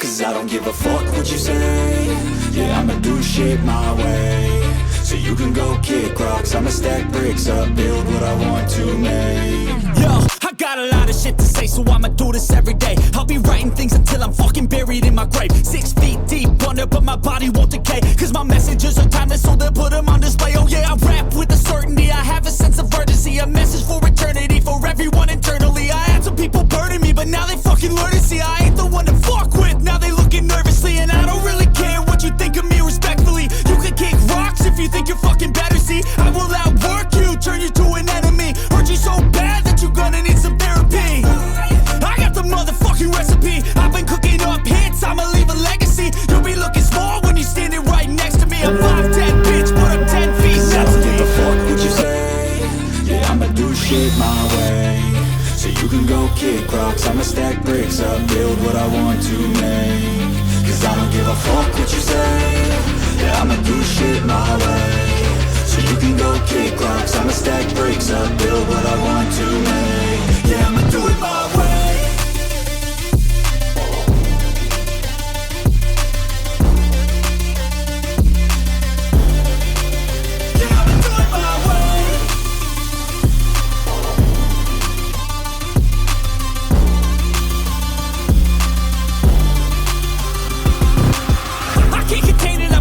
Cause I don't give a fuck what you say. Yeah, I'ma do shit my way. So you can go kick rocks, I'ma stack bricks up, build what I want to make. Yo, I got a lot of shit to say, so I'ma do this every day. I'll be writing things until I'm fucking buried in my grave. 6 feet deep under, but my body won't decay. Cause my messages are timeless, so they'll put them on display. Oh yeah, I rap with a certainty, I have a sense of urgency. A message for eternity, for everyone internally. I had some people burning me, but now they fucking learn to see I ain't the one to fuck with, now they looking nervously. And I don't really care what you think of me respectfully. You can kick rocks if you think you're fucking better, see. I will outwork you, turn you to an enemy. Hurt you so bad that you're gonna need some therapy. I got the motherfucking recipe. I've been cooking up hits, I'ma leave a legacy. You'll be looking small when you're standing right next to me. I'm 5'10", bitch, but I'm 10 feet. I don't give a fuck what you say. Yeah, I'ma do shit my way. So you can go kick rocks, I'ma stack bricks up, build what I want to make. Cause I don't give a fuck what you say. Yeah, I'ma do shit my way. So you can go kick rocks, I'ma stack bricks up, build what I want to make. Yeah, I'ma do it my way.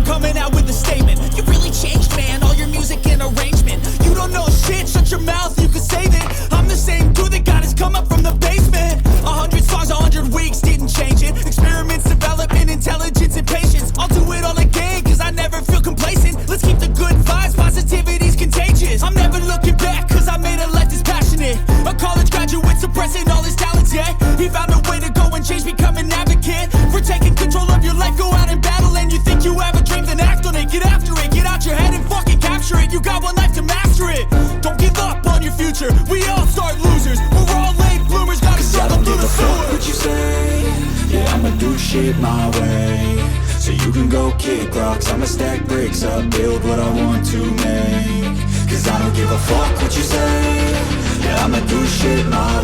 Coming out with a statement. You really changed, man, all your music and arrangement. You don't know shit, shut your mouth, you can save it. I'm the same dude that got his come up from the basement. 100 songs, 100 weeks, didn't change it. Experiments, development, intelligence, and patience. I'll do it all again, cause I never feel complacent. Let's keep the good vibes, positivity's contagious. I'm never looking back, cause I made a life that's passionate. A college graduate suppressing all his talents, yeah. He found a way to go and change, become an advocate. For taking control of your life, go out and battle. And you think you have a dream, then act on it, get after it. Get out your head and fucking capture it. You got one life to master it. Don't give up on your future, we all start losers. We're all late bloomers, gotta struggle through the sewer. What you say? Yeah, I'ma do shit my way. So you can go kick rocks, I'ma stack bricks up, build what I want to make. Cause I don't give a fuck what you say. Yeah, I'ma do shit my